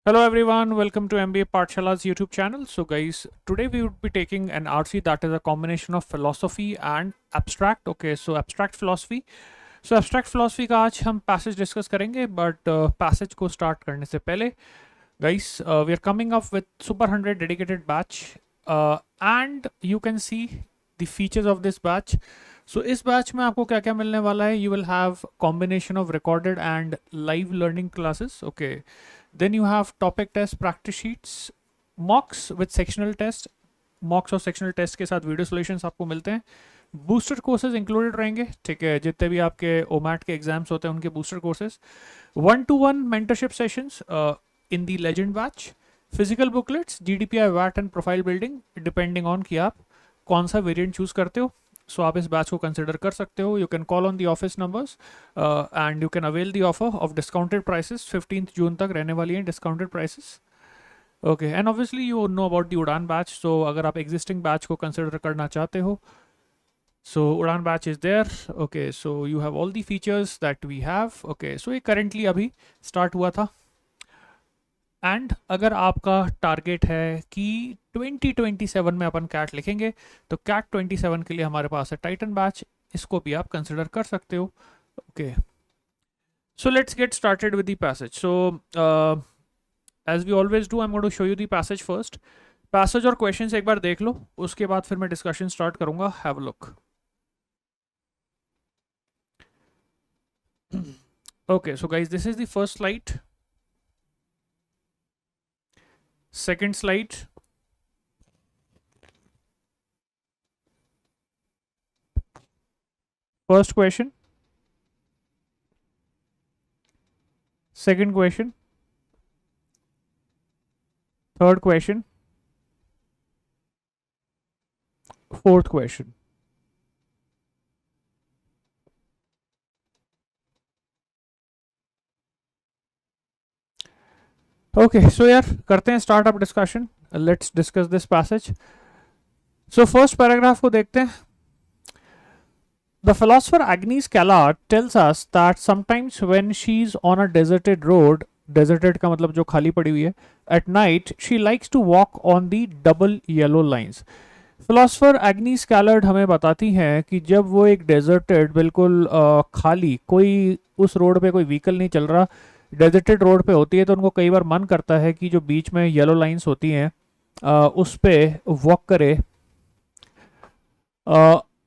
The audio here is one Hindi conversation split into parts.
Hello everyone, welcome to MBA Parshala's YouTube channel. So guys, today we would be taking an RC that is a combination of philosophy and abstract. Okay, so abstract philosophy. So abstract philosophy का आज हम passage discuss करेंगे, but passage को start करने से पहले guys, we are coming up with Super 100 dedicated batch, and you can see the features of this batch. So इस batch में आपको क्या क्या मिलने वाला है? You will have combination of recorded and live learning classes. Okay. Then you have topic test practice sheets, mocks with sectional test, mocks और sectional test के साथ वीडियो सॉल्यूशंस आपको मिलते हैं. बूस्टर कोर्सेज इंक्लूडेड रहेंगे, ठीक है, जितने भी आपके ओमैट के एग्जाम्स होते हैं उनके booster courses, 1-to-1 mentorship sessions in the legend batch, physical booklets, GDPI वैट and profile building depending on कि आप कौन सा वेरिएंट चूज करते हो. सो आप इस बैच को कंसिडर कर सकते हो. You can call on the office numbers and you can avail the offer of discounted prices. 15 जून तक रहने वाली हैं discounted prices. Okay, and obviously you know about the उड़ान बैच. सो अगर आप एग्जिस्टिंग बैच को कंसिडर करना चाहते हो, so Udan batch is there. Okay, so you have all the features that we have. Okay, so ये currently अभी start हुआ था. एंड अगर आपका टारगेट है कि 2027 में अपन कैट लिखेंगे, तो कैट 27 के लिए हमारे पास है टाइटन बैच. इसको भी आप कंसिडर कर सकते हो. Okay, so let's get started with the passage. So as we always do, I am going to show you the passage first. Passage और क्वेश्चंस एक बार देख लो, उसके बाद फिर मैं डिस्कशन स्टार्ट करूंगा. Have a look. Okay, so guys, this is the first slide. Second slide. First question. Second question. Third question. Fourth question. Okay, so यार करते हैं start up discussion. Let's discuss this passage. So first paragraph को देखते हैं. The philosopher Agnes Callard tells us that sometimes when she's on a deserted road, deserted का मतलब जो खाली पड़ी हुई है, at night she likes to walk on the double yellow lines. Philosopher Agnes Callard हमें बताती हैं कि जब वो एक डेजर्टेड बिल्कुल खाली, कोई उस रोड पे कोई व्हीकल नहीं चल रहा, डेजर्टेड रोड पे होती है, तो उनको कई बार मन करता है कि जो बीच में येलो लाइंस होती हैं उस पे वॉक करे.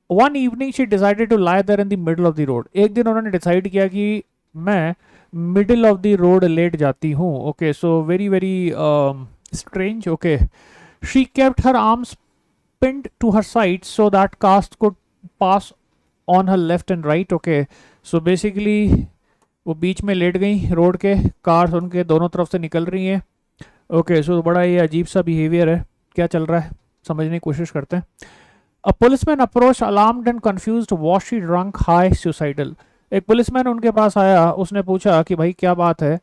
One evening she decided to lie there in the middle of the road. एक दिन उन्होंने डिसाइड किया कि मैं मिडिल ऑफ द रोड लेट जाती हूँ. Okay, so very very strange. Okay, she kept her arms pinned to her side so that cars could pass on her left and right. Okay, so basically वो बीच में लेट गई रोड के, कार्स उनके दोनों तरफ से निकल रही हैं. ओके, सो बड़ा ये अजीब सा बिहेवियर है. क्या चल रहा है समझने की कोशिश करते हैं. A policeman approach alarmed and confused. Was she drunk, high, suicidal. एक पुलिसमैन उनके पास आया, उसने पूछा कि भाई क्या बात है.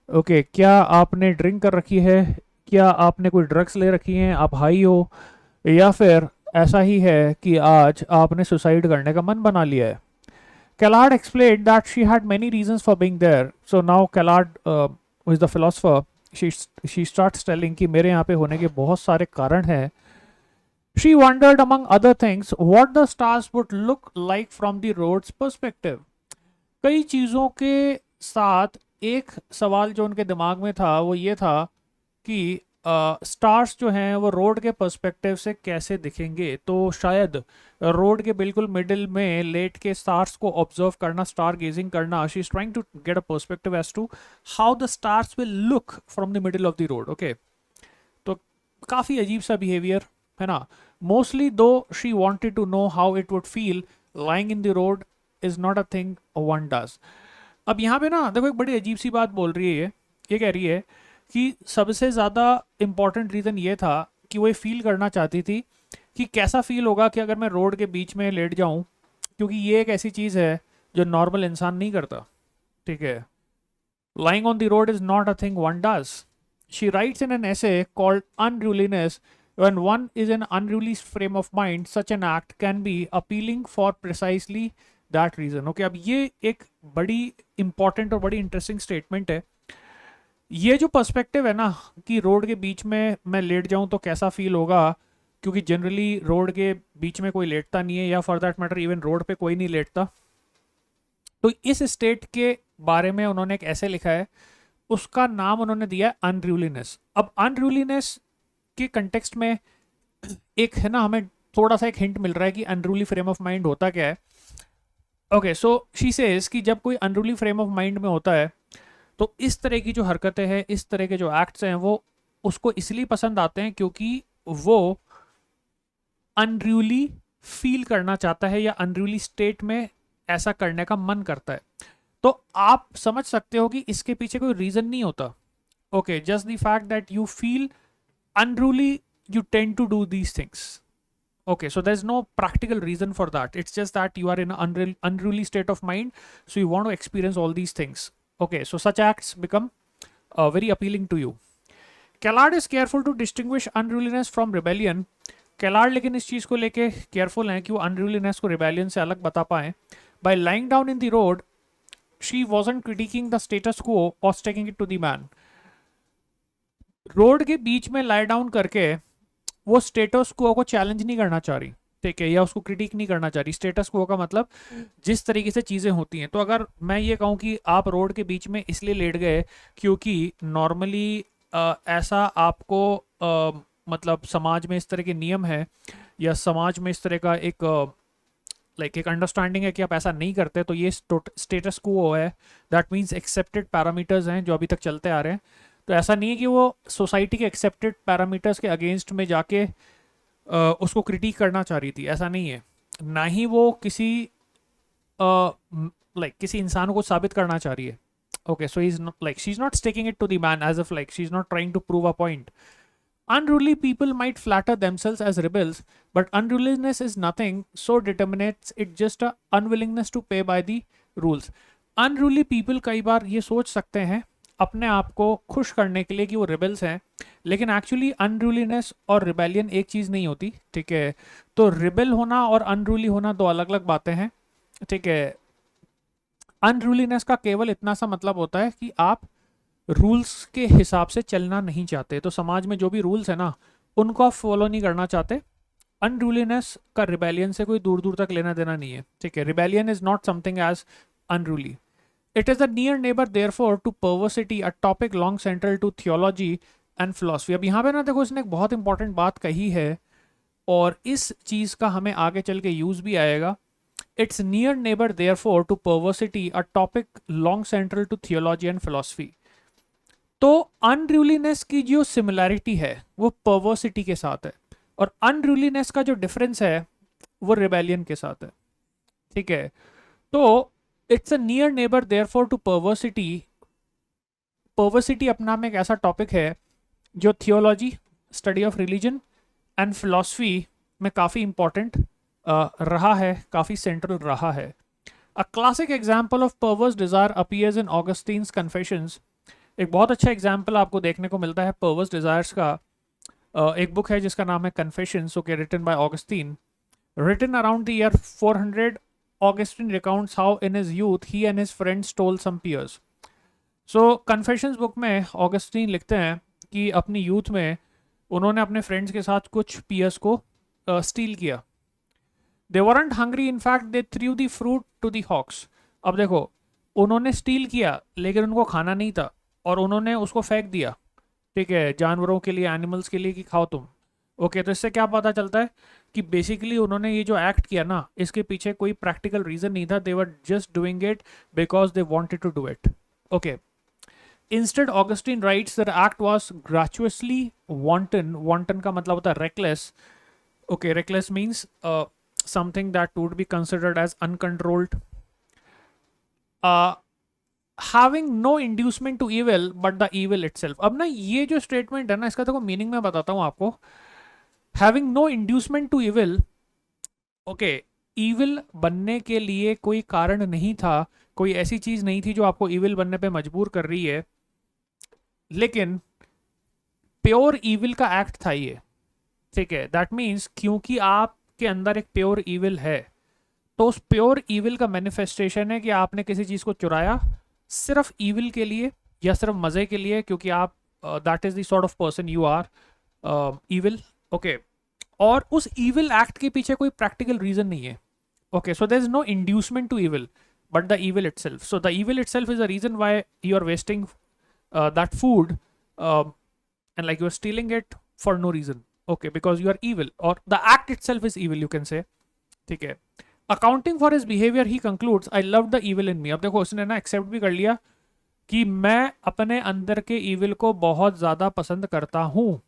ओके, क्या आपने ड्रिंक कर रखी है, क्या आपने कोई ड्रग्स ले रखी हैं, आप हाई हो, या फिर ऐसा ही है कि आज आपने सुसाइड करने का मन बना लिया है. Callard explained that she had many reasons for being there. So now Callard, who is the philosopher, she starts telling कि मेरे यहाँ पे होने के बहुत सारे कारण हैं. She wondered among other things what the stars would look like from the road's perspective. कई चीज़ों के साथ एक सवाल जो उनके दिमाग में था वो ये था कि स्टार्स जो हैं वो रोड के पर्सपेक्टिव से कैसे दिखेंगे. तो शायद रोड के बिल्कुल मिडिल में लेट के स्टार्स को ऑब्जर्व करना, स्टार गेजिंग करना. She is trying to get a perspective as to how the stars will look from the middle of the road. Okay, तो काफ़ी अजीब सा बिहेवियर है ना. Mostly though she wanted to know how it would feel lying in the road is not a thing one does. अब यहाँ पे ना देखो एक बड़ी अजीब सी बात बोल रही है ये कह रही है कि सबसे ज़्यादा इम्पॉर्टेंट रीज़न ये था कि वो ये फील करना चाहती थी कि कैसा फील होगा कि अगर मैं रोड के बीच में लेट जाऊं, क्योंकि ये एक ऐसी चीज़ है जो नॉर्मल इंसान नहीं करता. ठीक है, lying on the road is not a thing one does. She writes in an essay called unruliness. when one is in unruly frame of mind, such an act can be appealing for precisely that reason. Okay, अब ये एक बड़ी इंपॉर्टेंट और बड़ी इंटरेस्टिंग स्टेटमेंट है ये जो पर्सपेक्टिव है ना कि रोड के बीच में मैं लेट जाऊं तो कैसा फील होगा, क्योंकि जनरली रोड के बीच में कोई लेटता नहीं है, या for that matter even road पे कोई नहीं लेटता। तो इस स्टेट के बारे में उन्होंने एक ऐसे लिखा है, उसका नाम उन्होंने दिया है अनरूलीनेस। अब अनरूलीनेस के कंटेक्स्ट में एक है ना, हमें थोड़ा सा एक हिंट मिल रहा है कि अनरूली फ्रेम ऑफ माइंड होता क्या है। ओके, सो शी सेज कि जब कोई अनरूली फ्रेम ऑफ माइंड में होता है तो इस तरह की जो हरकतें हैं, इस तरह के जो एक्ट्स हैं, वो उसको इसलिए पसंद आते हैं क्योंकि वो अनरूली फील करना चाहता है या अनरूली स्टेट में ऐसा करने का मन करता है। तो आप समझ सकते हो कि इसके पीछे कोई रीजन नहीं होता। Okay, just the fact that you feel unruly, you tend to do these things. Okay, so there's no practical reason for that. It's just that you are in an unruly state of mind, so you want to experience all these things. Okay, so such acts become very appealing to you. Kellard is careful to distinguish unruliness from rebellion. Kellard लेकिन इस चीज़ को लेके केयरफुल हैं कि वो unruliness को rebellion से अलग बता पाएं. By lying down in the road, she wasn't critiquing the status quo or sticking it to the man. Road के बीच में लाई डाउन करके वो स्टेटस क्वो को चैलेंज नहीं करना चाह रही, ठीक है, या उसको क्रिटिक नहीं करना चाह रही। स्टेटस क्वो का मतलब जिस तरीके से चीज़ें होती हैं। तो अगर मैं ये कहूँ कि आप रोड के बीच में इसलिए लेट गए क्योंकि नॉर्मली ऐसा आपको मतलब समाज में इस तरह के नियम है, या समाज में इस तरह का एक लाइक एक अंडरस्टैंडिंग है कि आप ऐसा नहीं करते, तो ये स्टेटस क्वो है, दैट मीन्स एक्सेप्टेड पैरामीटर्स हैं जो अभी तक चलते आ रहे हैं। तो ऐसा नहीं है कि वो सोसाइटी के एक्सेप्टेड पैरामीटर्स के अगेंस्ट में जाके उसको क्रिटिक करना चाह रही थी, ऐसा नहीं है। ना ही वो किसी किसी इंसान को साबित करना चाह रही है। Okay, so is like she is not staking it to the man as if like she is not trying to prove a point. Unruly people might flatter themselves as rebels, but unruliness is nothing so determinates it just a unwillingness to pay by the rules. Unruly people कई बार ये सोच सकते हैं अपने आप को खुश करने के लिए कि वो रिबल्स हैं, लेकिन एक्चुअली अनरूलीनेस और रिबेलियन एक चीज़ नहीं होती, ठीक है। तो रिबल होना और अनरूली होना दो अलग अलग बातें हैं, ठीक है। अनरूलीनेस का केवल इतना सा मतलब होता है कि आप रूल्स के हिसाब से चलना नहीं चाहते, तो समाज में जो भी रूल्स है ना उनको आप फॉलो नहीं करना चाहते। अनरूलीनेस का रिबेलियन से कोई दूर दूर तक लेना देना नहीं है, ठीक है। Rebellion is not something as unruly. It is a near neighbor therefore to perversity, a topic long central to theology and philosophy. अब यहाँ पे ना देखो, इसने एक बहुत इंपॉर्टेंट बात कही है और इस चीज़ का हमें आगे चल के यूज़ भी आएगा. It's near neighbor therefore to perversity, a topic long central to theology and philosophy. तो अनरूलीनेस की जो सिमिलैरिटी है वो पर्वर्सिटी के साथ है, और अनरूलीनेस का जो डिफरेंस है वो रिबेलियन के साथ है, ठीक है। तो it's a near neighbour therefore to perversity. Perversity अपना में एक ऐसा टॉपिक है जो theology, study of religion and philosophy में काफ़ी इंपॉर्टेंट रहा है, काफ़ी सेंट्रल रहा है. A classic example of perverse desire appears in Augustine's Confessions. एक बहुत अच्छा एग्जाम्पल आपको देखने को मिलता है पर्वर्स डिज़ायर्स का. एक बुक है जिसका नाम है confessions, okay, written by Augustine, written around the year 400. Augustine recounts how in his youth he and his friends stole some pears. So Confessions book में Augustine लिखते हैं कि अपनी यूथ में उन्होंने अपने फ्रेंड्स के साथ कुछ पियर्स को स्टील किया. They weren't hungry, in fact they threw the fruit to the hawks. अब देखो, उन्होंने स्टील किया लेकिन उनको खाना नहीं था और उन्होंने उसको फेंक दिया, ठीक है, जानवरों के लिए, एनिमल्स के लिए कि खाओ तुम. ओके, तो इससे क्या पता चलता है कि बेसिकली उन्होंने ये जो एक्ट किया ना, इसके पीछे कोई प्रैक्टिकल रीजन नहीं था. They were just doing it because they wanted to do it. Okay, instead Augustine writes that act was gratuitously wanton. Wanton का मतलब होता है reckless. Okay, reckless means something that would be considered as uncontrolled, having no inducement to evil but the evil itself. अब ना ये जो स्टेटमेंट है ना, इसका देखो मीनिंग मैं बताता हूँ आपको. Having no inducement to evil, okay, evil बनने के लिए कोई कारण नहीं था, कोई ऐसी चीज नहीं थी जो आपको इविल बनने पे मजबूर कर रही है, लेकिन प्योर इविल का एक्ट था ये, ठीक है. दैट मीन्स क्योंकि आपके अंदर एक प्योर इविल है, तो उस प्योर इविल का मैनिफेस्टेशन है कि आपने किसी चीज को चुराया सिर्फ इविल के लिए या सिर्फ मज़े के लिए, क्योंकि आप that is the sort of person you are evil, okay, और उस evil एक्ट के पीछे कोई प्रैक्टिकल रीज़न नहीं है, okay, so there's no inducement to evil but the evil itself. So the evil itself is the reason why you are wasting that food, and like you're stealing it for no reason, okay, because you are evil, or the act itself is evil, you can say, ठीक है. Accounting for his behavior he concludes, I love the evil in me. अब देखो उसने ना एक्सेप्ट भी कर लिया कि मैं अपने अंदर के evil को बहुत ज़्यादा पसंद करता हूँ.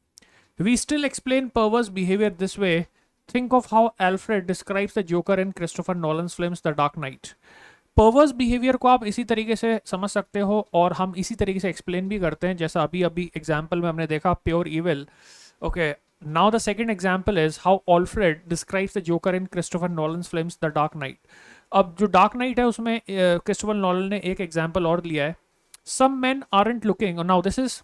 We still explain perverse behavior this way. Think of how Alfred describes the Joker in Christopher Nolan's films The Dark Knight. Perverse behavior को आप इसी तरीके से समझ सकते हो और हम इसी तरीके से एक्सप्लेन भी करते हैं, जैसा अभी एग्जाम्पल में हमने देखा pure evil. Okay, now the second example is how Alfred describes the Joker in Christopher Nolan's films The Dark Knight. अब जो Dark Knight है उसमें क्रिस्टोफर नोलन ने एक एग्जाम्पल और लिया है. Some men aren't looking. Now this is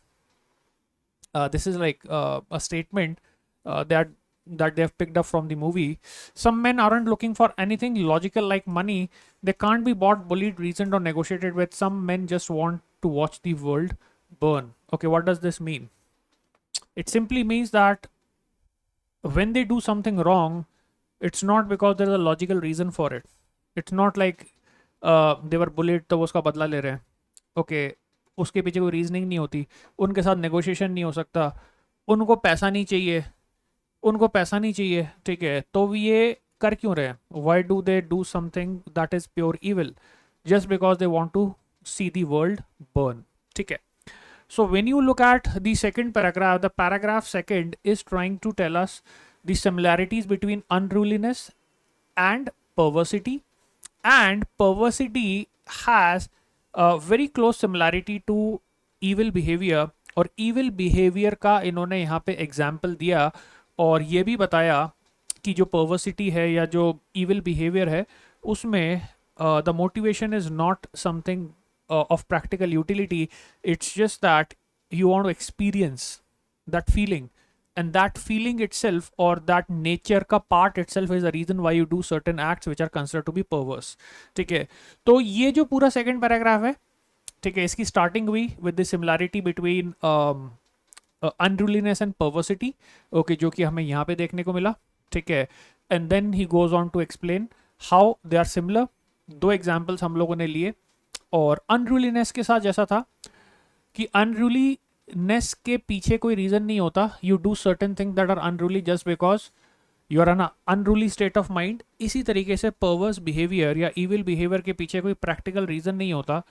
like a statement that they have picked up from the movie. Some men aren't looking for anything logical like money. They can't be bought, bullied, reasoned, or negotiated with. Some men just want to watch the world burn. Okay, what does this mean? It simply means that when they do something wrong, it's not because there's a logical reason for it. It's not like they were bullied तो वो उसका बदला ले रहे हैं. Okay, उसके पीछे कोई रीजनिंग नहीं होती, उनके साथ नेगोशिएशन नहीं हो सकता, उनको पैसा नहीं चाहिए, ठीक है, तो ये कर क्यों रहे हैं? Why do they do something that is pure evil? Just because they want to see the world burn, ठीक है. So when you look at the second paragraph, the paragraph second is trying to tell us the similarities between unruliness and perversity, and perversity has a very close similarity to evil behavior, और evil behavior का इन्होंने यहाँ पे example दिया और ये भी बताया कि जो perversity है या जो evil behavior है उसमें the motivation is not something of practical utility. It's just that you want to experience that feeling, and that feeling itself or that nature का part itself is the reason why you do certain acts which are considered to be perverse, ठीक है. तो ये जो पूरा सेकंड पैराग्राफ है, ठीक है, इसकी स्टार्टिंग हुई with the similarity between unruliness and perversity, okay, जो कि हमें यहाँ पे देखने को मिला, ठीक है. And then he goes on to explain how they are similar. दो एग्जाम्पल्स हम लोगों ने लिए, और अनरूलीनेस के साथ जैसा था कि अनरूलीनेस के पीछे कोई रीज़न नहीं होता. You do certain thing that are unruly just because you are an unruly state of mind. इसी तरीके से पर्वर्स बिहेवियर या ईविल बिहेवियर के पीछे कोई प्रैक्टिकल रीज़न नहीं होता.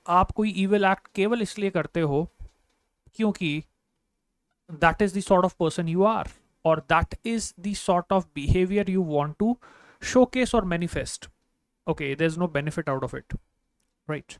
आप कोई ईविल एक्ट केवल इसलिए करते हो क्योंकि that is the sort of person you are, और that is the sort of behaviour you want to showcase और manifest. Okay, there is no benefit out of it, right.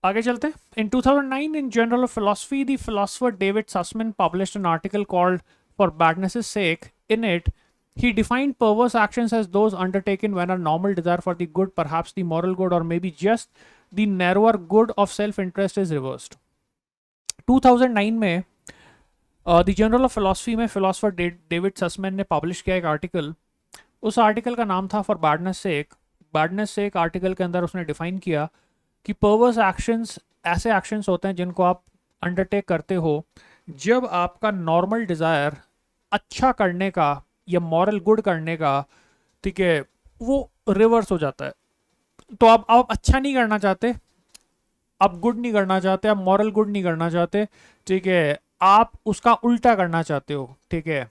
आगे चलते. In 2009, in Journal of Philosophy, the philosopher David Sussman published an article called For Badness' Sake. In it, he defined perverse actions as those undertaken when a normal desire for the good, perhaps the moral good, or maybe just the narrower good of self-interest is reversed. 2009 में द जर्नल ऑफ फिलोसफी में फिलोसफर डेविड ससमैन ने पब्लिश किया एक आर्टिकल. उस आर्टिकल का नाम था for badness sake. Badness sake article के अंदर उसने डिफाइन किया कि पर्वर्स एक्शंस ऐसे एक्शंस होते हैं जिनको आप अंडरटेक करते हो जब आपका नॉर्मल डिज़ायर अच्छा करने का या मॉरल गुड करने का, ठीक है, वो रिवर्स हो जाता है. तो आप अच्छा नहीं करना चाहते, आप गुड नहीं करना चाहते, आप मॉरल गुड नहीं करना चाहते, ठीक है, आप उसका उल्टा करना चाहते हो, ठीक है,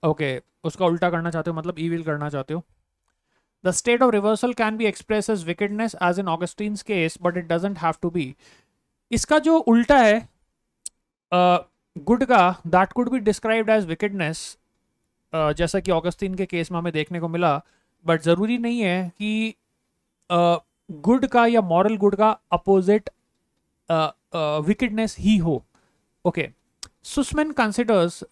ओके, उसका उल्टा करना चाहते हो मतलब ईविल करना चाहते हो. The state of reversal can be expressed as wickedness, as in Augustine's case, but it doesn't have to be. इसका जो उल्टा है गुड का, that could be described as wickedness, जैसा कि ऑगस्टीन के केस में हमें देखने को मिला, बट ज़रूरी नहीं है कि गुड का या मॉरल गुड का अपोजिट wickedness ही हो. Okay, Sussman considers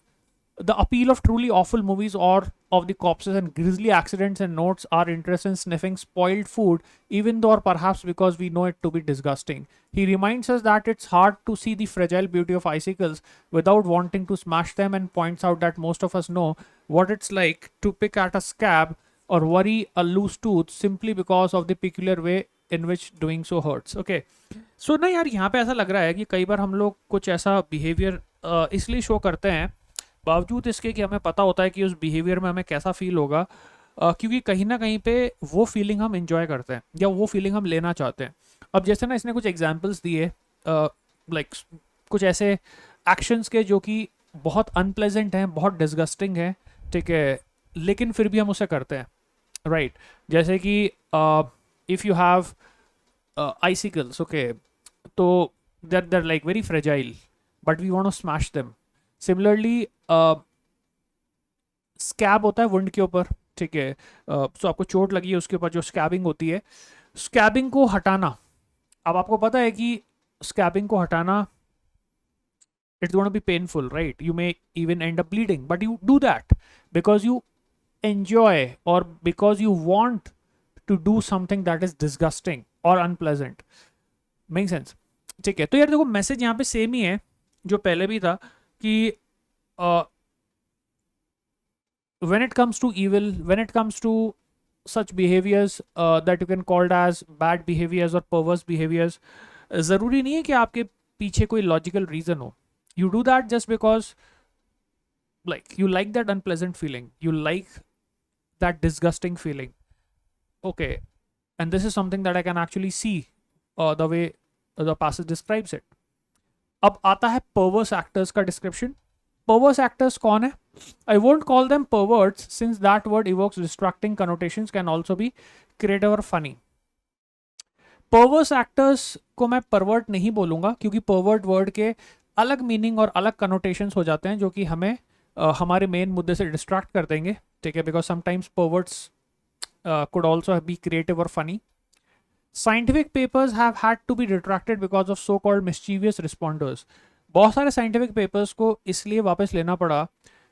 the appeal of truly awful movies or of the corpses and grisly accidents, and notes our interest in sniffing spoiled food, even though or perhaps because we know it to be disgusting. He reminds us that it's hard to see the fragile beauty of icicles without wanting to smash them, and points out that most of us know what it's like to pick at a scab or worry a loose tooth simply because of the peculiar way in which doing so hurts. Okay, so ना यार यहाँ पे ऐसा लग रहा है कि कई बार हम लोग कुछ ऐसा बिहेवियर इसलिए शो करते हैं बावजूद इसके कि हमें पता होता है कि उस बिहेवियर में हमें कैसा फील होगा, क्योंकि कहीं ना कहीं पे वो फीलिंग हम इंजॉय करते हैं या वो फीलिंग हम लेना चाहते हैं. अब जैसे ना इसने कुछ एग्जांपल्स दिए, लाइक कुछ ऐसे एक्शंस के जो कि बहुत अनप्लेजेंट हैं, बहुत डिस्गस्टिंग हैं, ठीक है, लेकिन फिर भी हम उसे करते हैं, राइट. जैसे कि if you have icicles, okay, तो they're like very fragile, but we want to smash them. Similarly, scab होता है वुंड के ऊपर, ठीक है, सो आपको चोट लगी है उसके ऊपर जो स्कैबिंग होती है, स्कैबिंग को हटाना. अब आपको पता है कि स्कैबिंग को हटाना it's going to be painful, right? You may even end up bleeding, but you do that because you enjoy or because you want to do something that is disgusting or unpleasant. Make sense? ठीक है, तो यार देखो मैसेज यहाँ पे सेम ही है जो पहले भी था कि when it comes to evil, when it comes to such behaviors that you can called as bad behaviors or perverse behaviors, ज़रूरी नहीं है कि आपके पीछे कोई लॉजिकल रीज़न हो. You do that just because like you like that unpleasant feeling, you like that disgusting feeling, okay, and this is something that I can actually see the way the passage describes it. अब आता है perverse actors का description. Perverse actors कौन है? I won't call them perverts since that word evokes distracting connotations, can also be creative or funny. Perverse actors को मैं pervert नहीं बोलूँगा क्योंकि pervert word के अलग मीनिंग और अलग कनोटेशंस हो जाते हैं जो कि हमें हमारे मेन मुद्दे से डिस्ट्रैक्ट कर देंगे, ठीक है, because sometimes perverts could also be creative or funny. Scientific papers have had to be retracted because of so-called mischievous responders. बहुत सारे साइंटिफिक पेपर्स को इसलिए वापस लेना पड़ा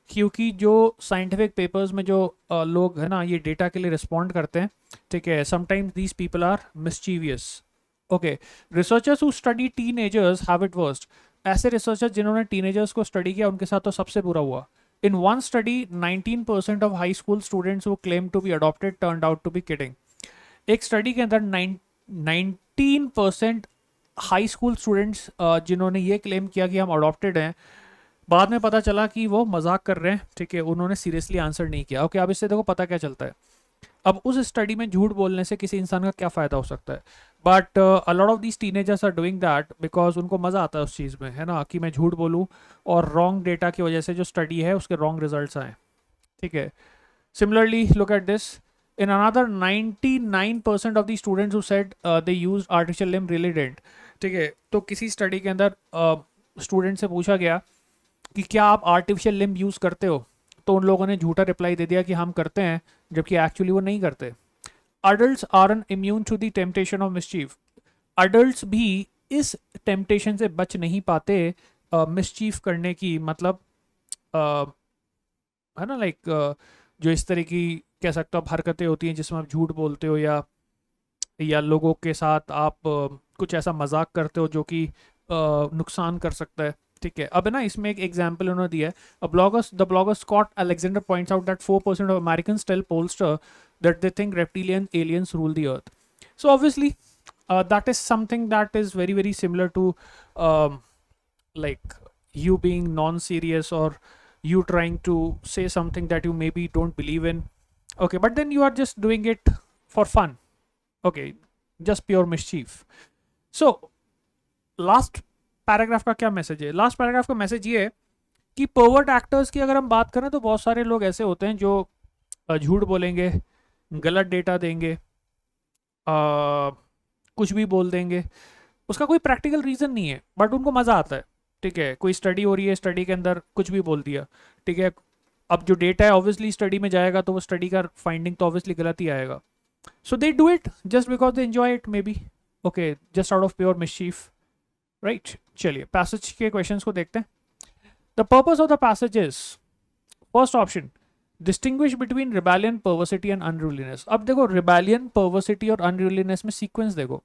क्योंकि जो साइंटिफिक पेपर्स में जो लोग है ना ये डेटा के लिए रिस्पॉन्ड करते हैं, ठीक है, sometimes these people are mischievous. Okay, researchers who study teenagers have it worst. ऐसे रिसर्चर्स जिन्होंने टीनेजर्स को स्टडी किया उनके साथ तो सबसे बुरा हुआ. In one study, 19% of high school students who claimed to be adopted turned out to be kidding. एक स्टडी के अंदर 19% हाई स्कूल स्टूडेंट्स जिन्होंने ये क्लेम किया कि हम अडॉप्टेड हैं, बाद में पता चला कि वो मजाक कर रहे हैं, ठीक है, उन्होंने सीरियसली आंसर नहीं किया. ओके, अब इससे देखो पता क्या चलता है. अब उस स्टडी में झूठ बोलने से किसी इंसान का क्या फ़ायदा हो सकता है. But a lot of these teenagers are doing that because उनको मज़ा आता है उस चीज़ में, है ना, कि मैं झूठ बोलूँ और रॉन्ग डेटा की वजह से जो स्टडी है उसके रॉन्ग रिजल्ट्स आए, ठीक है. Similarly look at this. In another 99% of the students who said they used artificial limb really didn't. ठीक है, तो किसी स्टडी के अंदर स्टूडेंट से पूछा गया कि क्या आप आर्टिफिशियल लिम्ब यूज़ करते हो, तो उन लोगों ने झूठा रिप्लाई दे दिया कि हम करते हैं, जबकि एक्चुअली वो नहीं करते. Adults are immune to the temptation of mischief. Adults भी इस टेम्पटेशन से बच नहीं पाते मिसचीफ करने की, मतलब है ना, लाइक जो इस तरह की कह सकते हो आप हरकतें होती हैं जिसमें आप झूठ बोलते हो या लोगों के साथ आप कुछ ऐसा मजाक करते हो जो कि नुकसान कर सकता है, ठीक है. अब है ना इसमें एक एग्जांपल उन्होंने दिया है. The blogger Scott Alexander points out that 4% of Americans tell pollster that they think reptilian aliens rule the earth. So obviously that is something that is very very similar to like you being non-serious or you trying to say something that you maybe don't believe in. Okay, but then you are just doing it for fun. Okay, just pure mischief. So last paragraph का क्या मैसेज है? लास्ट पैराग्राफ का मैसेज ये है कि पर्वर्ट एक्टर्स की अगर हम बात करें तो बहुत सारे लोग ऐसे होते हैं जो झूठ बोलेंगे, गलत डेटा देंगे, कुछ भी बोल देंगे, उसका कोई प्रैक्टिकल रीज़न नहीं है, बट उनको मज़ा आता है, ठीक है. कोई स्टडी हो रही है, स्टडी के अंदर कुछ भी बोल दिया, ठीक है. अब जो डेटा है ऑब्वियसली स्टडी में जाएगा तो वो स्टडी का फाइंडिंग तो ऑब्वियसली गलत ही आएगा. So they do it just because they enjoy it maybe, okay, just out of pure mischief, right. चलिए पैसेज के क्वेश्चंस को देखते हैं. The purpose of the passage is, first option, distinguish between rebellion, perversity and unruliness. अब देखो रिबेलियन, पर्वर्सिटी और अनरूलीनेस में सीक्वेंस देखो.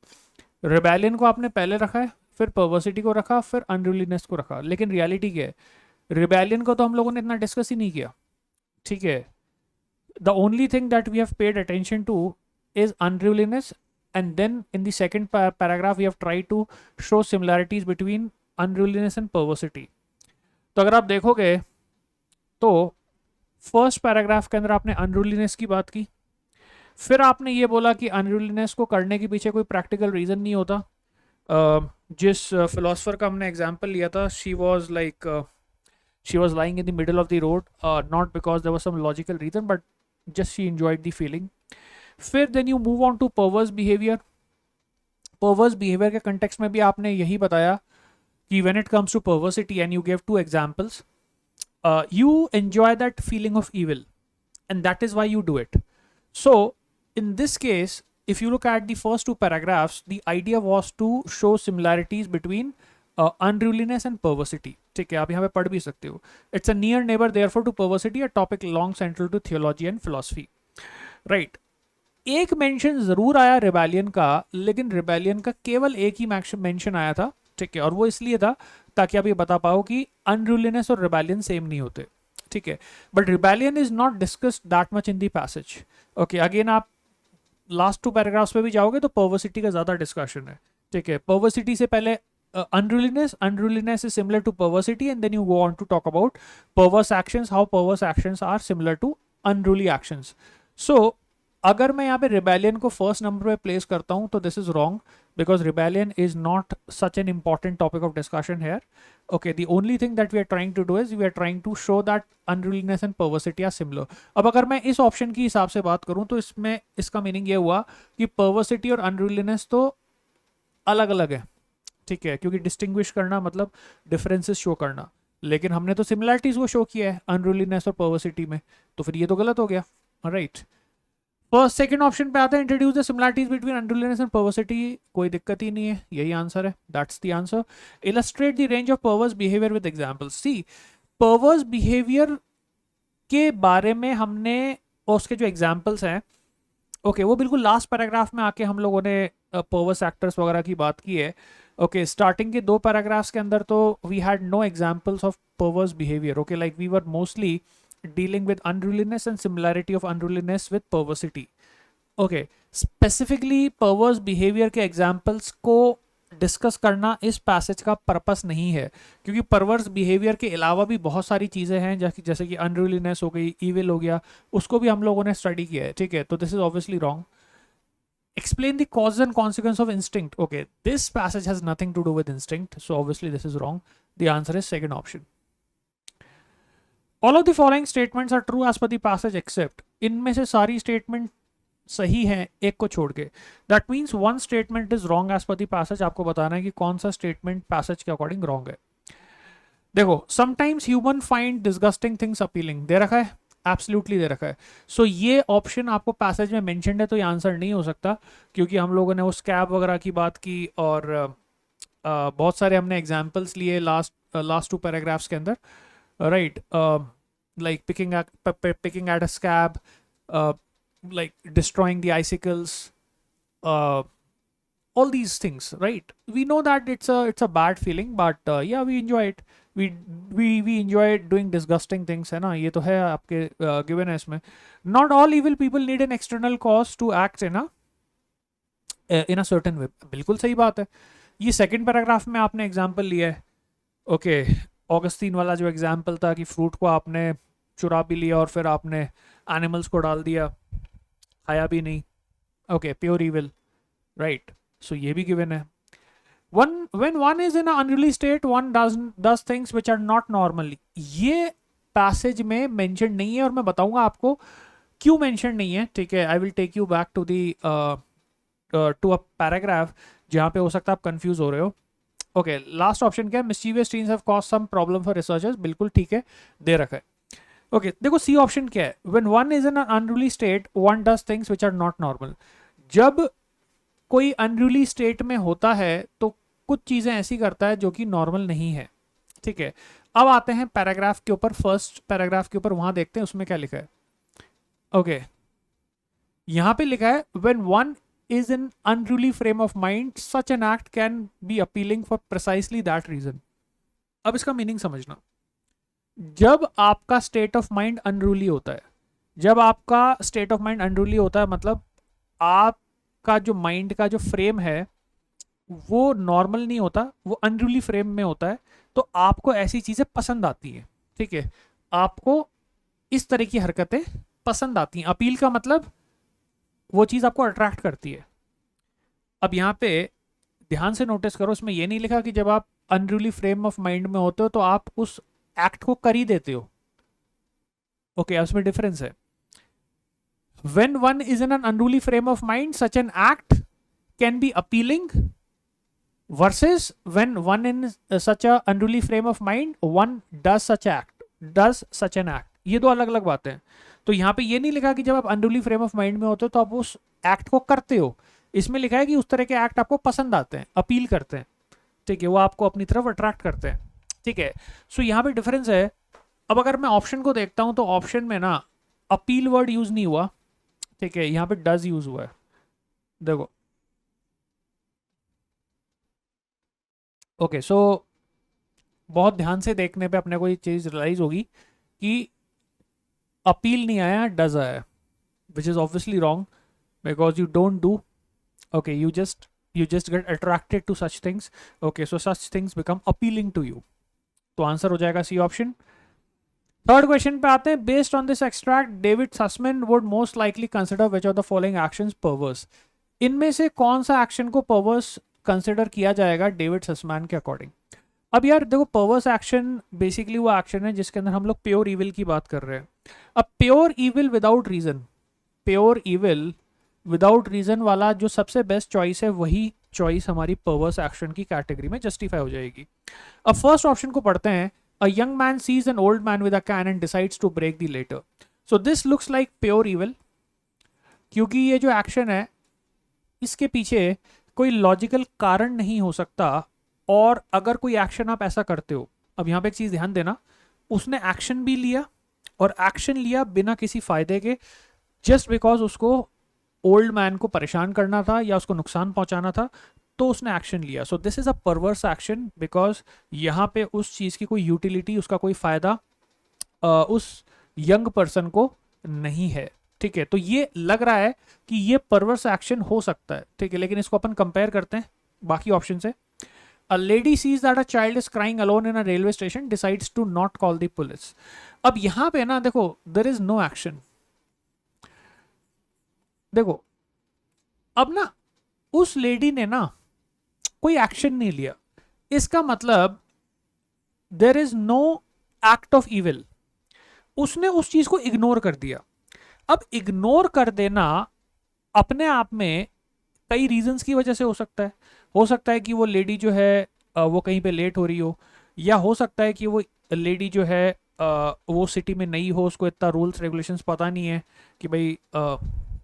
रिबेलियन को आपने पहले रखा है, फिर पर्वर्सिटी को रखा, फिर अनरूलीनेस को रखा, लेकिन रियलिटी क्या है? रिबेलियन को तो हम लोगों ने इतना डिस्कस ही नहीं किया, ठीक है. The only thing that we have paid attention to is unruliness and then in the second paragraph we have tried to show similarities between unruliness and perversity. तो अगर आप देखोगे तो फर्स्ट पैराग्राफ के अंदर आपने अनरूलीनेस की बात की, फिर आपने ये बोला कि अनरूलीनेस को करने के पीछे कोई प्रैक्टिकल रीज़न नहीं होता. जिस फिलोसफर का हमने एग्जांपल लिया था, she was lying in the middle of the road, not because there was some logical reason but just she enjoyed the feeling. फिर then you move on to perverse behavior. perverse behavior के context में भी आपने यही बताया कि when it comes to perversity, and you gave two examples, you enjoy that feeling of evil and that is why you do it. So in this case, if you look at the first two paragraphs, the idea was to show similarities between unruliness and perversity. ठीक है, आप यहाँ पे पढ़ भी सकते हो. It's a near neighbor therefore to perversity, a topic long central to theology and philosophy. Right. एक मेंशन जरूर आया रिबेलियन का, लेकिन रिबेलियन का केवल एक ही मेंशन आया था. ठीक है, और वो इसलिए था ताकि आप ये बता पाओ कि अनरूलीनेस और रिबेलियन सेम नहीं होते. ठीक है, but rebellion is not discussed that much in the passage. Okay, again आप लास्ट टू पैराग्राफ्स पे भी जाओगे तो पर्वर्सिटी का ज्यादा डिस्कशन है. ठीक है, पर्वर्सिटी से पहले unruliness is similar to perversity, and then you go on to talk about perverse actions, how perverse actions are similar to unruly actions. So अगर मैं यहाँ पे रिबेलियन को फर्स्ट नंबर पे प्लेस करता हूँ तो this is wrong, because rebellion is not such an important topic of discussion here. Okay, the only thing that we are trying to do is we are trying to show that unruliness and perversity are similar. अब अगर मैं इस ऑप्शन की हिसाब से बात करूँ तो इसमें इसका मीनिंग ये हुआ कि पर्वर्सिटी और अनरूलीनेस तो अलग अलग है. ठीक है, क्योंकि डिस्टिंग्विश करना मतलब डिफरेंसेस शो करना, लेकिन हमने तो सिमिलैरिटीज को शो किया है अनरूलीनेस और पर्वर्सिटी में, तो फिर ये तो गलत हो गया. राइट. फर्स्ट सेकंड ऑप्शन पे आता है introduce the similarities between unruliness and perversity. कोई दिक्कत ही नहीं है, यही आंसर है. That's the answer. Illustrate the range of perverse behaviour with examples. See, perverse behaviour के बारे में हमने उसके जो एग्जांपल्स हैं, ओके, वो बिल्कुल लास्ट पैराग्राफ में आके हम लोगों ने पर्वर्स एक्टर्स वगैरह की बात की है. ओके, स्टार्टिंग के दो पैराग्राफ्स के अंदर तो we had no examples of perverse behaviour. Okay, like we were mostly dealing with unruliness and similarity of unruliness with perversity. Okay, specifically perverse behavior के examples को डिस्कस करना इस पैसेज का पर्पस नहीं है, क्योंकि परवर्स बिहेवियर के अलावा भी बहुत सारी चीज़ें हैं जैसे कि अनरूलीनेस हो गई, ईविल हो गया, उसको भी हम लोगों ने स्टडी किया है. ठीक है, तो this is obviously wrong. Explain the cause and consequence of instinct. Okay, this passage has nothing to do with instinct, so obviously this is wrong. The answer is second option. All of the following statements are true as per the passage except. इनमें से सारी स्टेटमेंट सही हैं एक को छोड़ के. That means one statement is wrong as per the passage. आपको बताना है कि कौन सा स्टेटमेंट पैसेज के अकॉर्डिंग रॉन्ग है. देखो, sometimes human find disgusting things appealing, दे रखा है, एब्सोल्युटली दे रखा है. सो ये ऑप्शन आपको पैसेज में मेंशन्ड है तो ये आंसर नहीं हो सकता, क्योंकि हम लोगों ने वो स्कैब वगैरह की बात की और बहुत सारे हमने एग्जाम्पल्स लिए लास्ट टू पैराग्राफ्स के अंदर. Right, like picking at a scab, like destroying the icicles, all these things. Right, we know that it's a bad feeling, but yeah, we enjoy it. We enjoy doing disgusting things, है ना. ये तो है आपके given है इसमें. Not all evil people need an external cause to act in a certain way. बिल्कुल सही बात है. ये सेकंड पैराग्राफ में आपने एग्जाम्पल लिया है. ओके, ऑगस्टीन वाला जो एग्जाम्पल था कि फ्रूट को आपने चुरा भी लिया और फिर आपने एनिमल्स को डाल दिया, खाया भी नहीं. Okay, pure evil. राइट, सो ये भी गिवन है. when one is in an unruly state, one does things which are not normal. ये पैसेज में मेंशन नहीं है और मैं बताऊंगा आपको क्यों मेंशन नहीं है. ठीक है, I will take you back to a paragraph जहाँ पे हो सकता है आप कंफ्यूज हो रहे हो. ओके, लास्ट ऑप्शन क्या है? Mischievous teens have caused some problem for researchers. बिल्कुल ठीक है, दे रखा है. ओके, देखो सी ऑप्शन क्या है? When one is in an unruly state, one does things which are not normal. जब कोई अनरूली स्टेट में होता है तो कुछ चीजें ऐसी करता है जो कि नॉर्मल नहीं है. ठीक है, अब आते हैं पैराग्राफ के ऊपर, फर्स्ट पैराग्राफ के ऊपर, वहां देखते हैं उसमें क्या लिखा है. ओके, यहां पे लिखा है when one is an unruly frame of mind, such an act can be appealing for precisely that reason. अब इसका मीनिंग समझना. जब आपका स्टेट ऑफ माइंड अनरूली होता है, जब आपका स्टेट ऑफ माइंड अनरूली होता है मतलब आप का जो माइंड का जो फ्रेम है वो नॉर्मल नहीं होता, वो अनरूली फ्रेम में होता है, तो आपको ऐसी चीज़ें पसंद आती है, ठीक है, आपको इस तरह की हरकतें पसंद आती हैं। अपील का मतलब वो चीज़ आपको अट्रैक्ट करती है। अब यहाँ पे ध्यान से नोटिस करो, इसमें ये नहीं लिखा कि जब आप अनरूली फ्रेम ऑफ माइंड में होते हो तो आप उस एक्ट को कर ही देते हो। ओके, उसमें डिफरेंस है। When one is in an unruly frame of mind, such an act can be appealing, versus when one in such a unruly frame of mind, one does such an act. ये दो अलग अलग बातें हैं। तो यहाँ पे ये नहीं लिखा कि जब आप अनरूली फ्रेम ऑफ माइंड में होते हो तो आप उस एक्ट को करते हो। इसमें लिखा है कि उस तरह के एक्ट आपको पसंद आते हैं, अपील करते हैं, ठीक है, वो आपको अपनी तरफ अट्रैक्ट करते हैं, ठीक है। सो यहाँ पे डिफरेंस है। अब अगर मैं ऑप्शन को देखता हूँ तो ऑप्शन में ना अपील वर्ड यूज नहीं हुआ, ठीक है, यहाँ पे डज यूज हुआ है। देखो, ओके, सो बहुत ध्यान से देखने पे अपने को ये चीज़ रियलाइज होगी कि अपील नहीं आया, डज आया, which is obviously wrong, because you don't do, okay, you just get attracted to such things, okay, so such things become appealing to you। तो आंसर हो जाएगा सी ऑप्शन। थर्ड क्वेश्चन पे आते हैं। Based on this extract David Sussman would most likely consider which of the following actions perverse. इनमें से कौन सा एक्शन को परवर्स कंसिडर किया जाएगा डेविड ससमैन के अकॉर्डिंग। अब यार देखो, परवर्स एक्शन बेसिकली वो एक्शन है जिसके अंदर हम लोग प्योर इविल की बात कर रहे हैं। अब pure evil without reason, pure evil without reason वाला जो सबसे बेस्ट चॉइस है वही चॉइस हमारी परवर्स एक्शन की कैटेगरी में जस्टिफाई हो जाएगी। अब फर्स्ट ऑप्शन को पढ़ते हैं। A young man sees an old man with a can and decides to break the latter. So this looks like pure evil, क्योंकि ये जो एक्शन है इसके पीछे कोई लॉजिकल कारण नहीं हो सकता, और अगर कोई एक्शन आप ऐसा करते हो, अब यहाँ पे एक चीज़ ध्यान देना, उसने एक्शन भी लिया और एक्शन लिया बिना किसी फायदे के, जस्ट बिकॉज उसको ओल्ड मैन को परेशान करना था या उसको नुकसान पहुंचाना था, तो उसने एक्शन लिया। सो this is a परवर्स action, because यहाँ पे उस चीज़ की कोई यूटिलिटी, उसका कोई फायदा उस यंग पर्सन को नहीं है, ठीक है। तो ये लग रहा है कि ये परवर्स एक्शन हो सकता है, ठीक है, लेकिन इसको अपन कंपेयर करते हैं बाकी ऑप्शन से। A lady sees that a child is crying alone in a railway station, decides to not call the police. अब यहां पे ना देखो, there is no action। देखो, अब ना उस लेडी ने ना कोई एक्शन नहीं लिया, इसका मतलब there is no act of evil, उसने उस चीज को इग्नोर कर दिया। अब इग्नोर कर देना अपने आप में कई रीजंस की वजह से हो सकता है कि वो लेडी जो है वो कहीं पे लेट हो रही हो, या हो सकता है कि वो लेडी जो है वो सिटी में नई हो, उसको इतना रूल्स रेगुलेशंस पता नहीं है कि भाई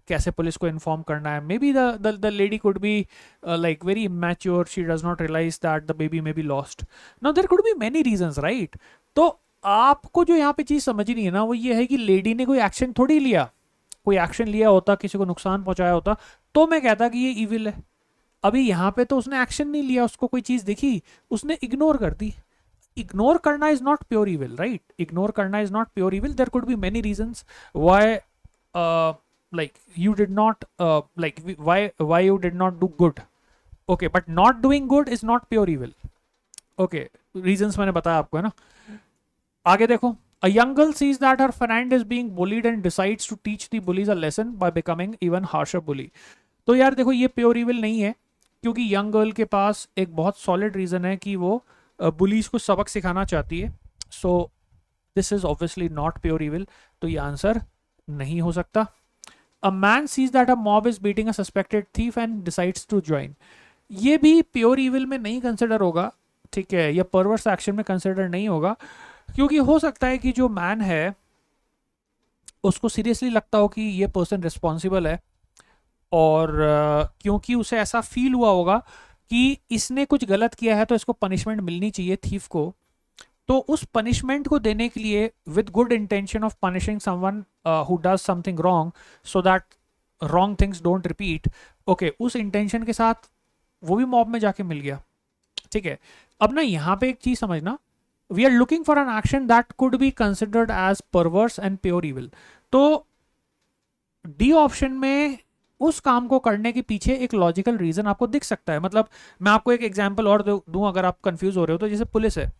कैसे पुलिस को इन्फॉर्म करना है। Maybe the lady could be like very immature, she does not realise that the baby may be lost. Now there could be many reasons, right. तो आपको जो यहाँ पे चीज़ समझनी है ना वो ये है कि लेडी ने कोई एक्शन थोड़ी लिया, कोई एक्शन लिया होता, किसी को नुकसान पहुंचाया होता, तो मैं कहता कि ये इविल है। अभी यहाँ पे तो उसने एक्शन नहीं लिया, उसको कोई चीज़ दिखी, उसने इग्नोर कर दी। इग्नोर करना is not pure evil, right. Ignore करना is not pure evil. There could be many reasons why like you did not like why you did not do good, okay, but not doing good is not pure evil, okay, reasons मैंने बताया आपको, है ना। आगे देखो, a young girl sees that her friend is being bullied and decides to teach the bullies a lesson by becoming even harsher bully। तो यार देखो, ये प्योर इविल नहीं है, क्योंकि यंग गर्ल के पास एक बहुत सॉलिड रीजन है कि वो बुलीज को सबक सिखाना चाहती है। सो this is obviously not pure evil, तो ये आंसर नहीं हो सकता। A man sees that a mob is beating a suspected thief and decides to join। ये भी प्योर इविल में नहीं कंसिडर होगा, ठीक है, या परवर्स एक्शन में कंसिडर नहीं होगा, क्योंकि हो सकता है कि जो मैन है उसको सीरियसली लगता हो कि ये पर्सन रिस्पॉन्सिबल है, और क्योंकि उसे ऐसा फील हुआ होगा कि इसने कुछ गलत किया है तो इसको पनिशमेंट मिलनी चाहिए थीफ को, तो उस पनिशमेंट को देने के लिए with good intention of punishing someone who does something wrong so that wrong things don't repeat, okay, उस इंटेंशन के साथ वो भी मॉब में जाके मिल गया, ठीक है। अब ना यहाँ पे एक चीज समझना, we are looking for an action that could be considered as perverse and pure evil. तो डी ऑप्शन में उस काम को करने के पीछे एक लॉजिकल रीजन आपको दिख सकता है। मतलब मैं आपको एक एग्जांपल और दूं, अगर आप कंफ्यूज हो रहे हो तो, जैसे पुलिस है,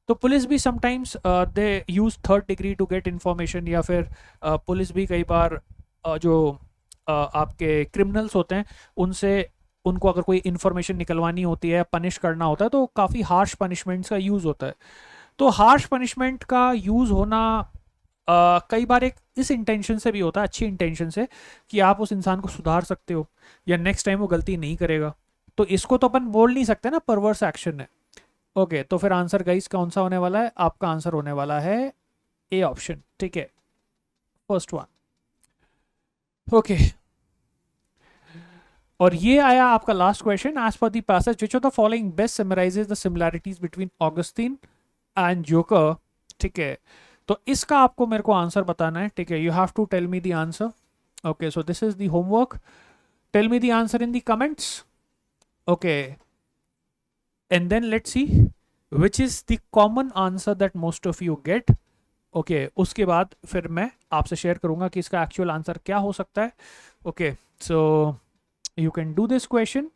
तो पुलिस भी sometimes they use third degree to get information, या फिर पुलिस भी कई बार जो आपके क्रिमिनल्स होते हैं उनसे, उनको अगर कोई इन्फॉर्मेशन निकलवानी होती है, पनिश करना होता है, तो काफ़ी हार्श पनिशमेंट्स का यूज़ होता है। तो हार्श पनिशमेंट का यूज़ होना कई बार एक इस इंटेंशन से भी होता है, अच्छी इंटेंशन से, कि आप उस इंसान को सुधार सकते हो या नेक्स्ट टाइम वो गलती नहीं करेगा। तो इसको तो अपन बोल नहीं सकते ना परवर्स एक्शन है। ओके, तो फिर आंसर गाइस कौन सा होने वाला है? आपका आंसर होने वाला है ए ऑप्शन, ठीक है, फर्स्ट वन। ओके, और ये आया आपका last question. As per the passage which of the following best summarises the similarities between Augustine and Joker, ठीक है। तो इसका आपको मेरे को आंसर बताना है, ठीक है। You have to tell me the answer. Okay, so this is the homework. Tell me the answer in the comments. Okay, and then let's see which is the common answer that most of you get. Okay, उसके बाद फिर मैं आपसे शेयर करूंगा कि इसका एक्चुअल आंसर क्या हो सकता है। Okay, so you can do this question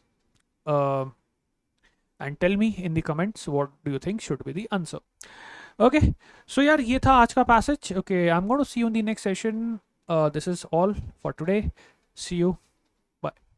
and tell me in the comments what do you think should be the answer. Okay, so यार ये था आज का passage. Okay, I'm going to see you in the next session. This is all for today. See you.